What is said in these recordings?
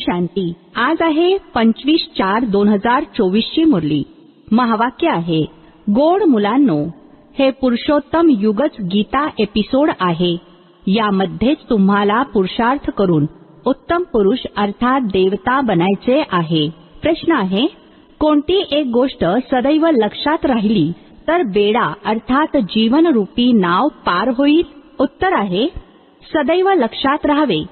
शांती. आज आहे 25/4/2024 ची मुरली. महावाक्य आहे, गोड मुलांनो, हे पुरुषोत्तम युगच गीता एपिसोड आहे. यामध्येच तुम्हाला पुरुषार्थ करून उत्तम पुरुष अर्थात देवता बनायचे आहे. प्रश्न आहे, कोणती एक गोष्ट सदैव लक्षात राहिली तर बेडा अर्थात जीवनरूपी नाव पार होईल? उत्तर आहे, सदैव लक्षात राहावे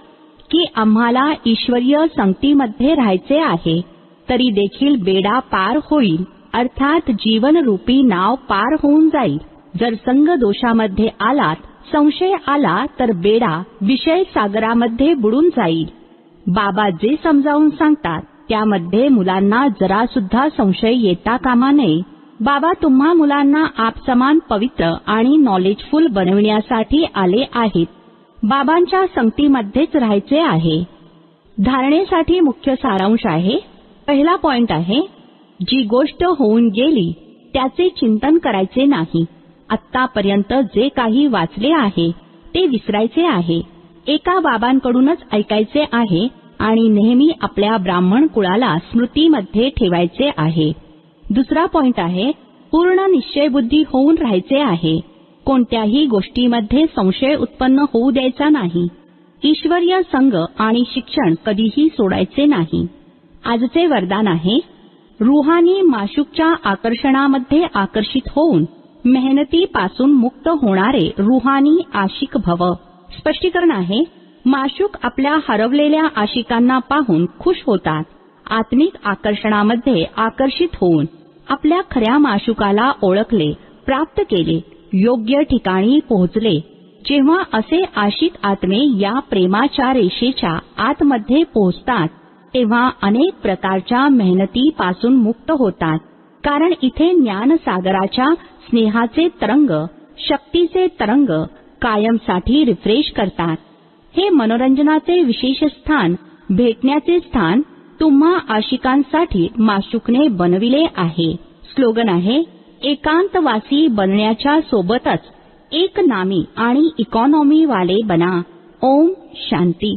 की आम्हाला ईश्वरीय संगतीमध्ये राहायचे आहे, तरी देखील बेडा पार होईल अर्थात जीवनरूपी नाव पार होऊन जाईल. जर संग दोषामध्ये आलात, संशय आला तर बेडा विषय सागरामध्ये बुडून जाईल. बाबा जे समजावून सांगतात त्यामध्ये मुलांना जरा सुद्धा संशय येता कामा नये. बाबा तुम्हा मुलांना आपसमान पवित्र आणि नॉलेजफुल बनविण्यासाठी आले आहेत. बाबांच्या संगतीमध्येच राहायचे आहे. धारणेसाठी मुख्य सारांश आहे. पहिला पॉइंट आहे, जी गोष्ट होऊन गेली त्याचे चिंतन करायचे नाही. आत्तापर्यंत जे काही वाचले आहे ते विसरायचे आहे. एका बाबांकडूनच ऐकायचे आहे आणि नेहमी आपल्या ब्राह्मण कुळाला स्मृतीमध्ये ठेवायचे आहे. दुसरा पॉइंट आहे, पूर्ण निश्चयबुद्धी होऊन राहायचे आहे. कोणत्याही गोष्टीमध्ये संशय उत्पन्न होऊ द्यायचा नाही. ईश्वरीय संग आणि शिक्षण कधीही सोडायचे नाही. आजचे वरदान आहे, रुहानी माशूकच्या आकर्षणामध्ये आकर्षित होऊन मेहनतीपासून मुक्त होणारे रुहानी आशिक भव. स्पष्टीकरण आहे, माशूक आपल्या हरवलेल्या आशिकांना पाहून खुश होतात. आत्मिक आकर्षणामध्ये आकर्षित होऊन आपल्या खऱ्या माशुकाला ओळखले, प्राप्त केले, योग्य ठिकाणी पोहोचले. जेव्हा असे आशिक आत्मे या प्रेमाच्या रेषेच्या आतमध्ये पोहोचतात तेव्हा अनेक प्रकारच्या मेहनतीपासून मुक्त होतात. कारण इथे ज्ञानसागराच्या स्नेहाचे तरंग, शक्तीचे तरंग कायमसाठी रिफ्रेश करतात. हे मनोरंजनाचे विशेष स्थान, भेटण्याचे स्थान तुम्हा आशिकांसाठी माशुकने बनविले आहे. स्लोगन आहे, एकांतवासी बनण्याच्या सोबतच एक नामी आणि इकॉनॉमी वाले बना. ओम शांती.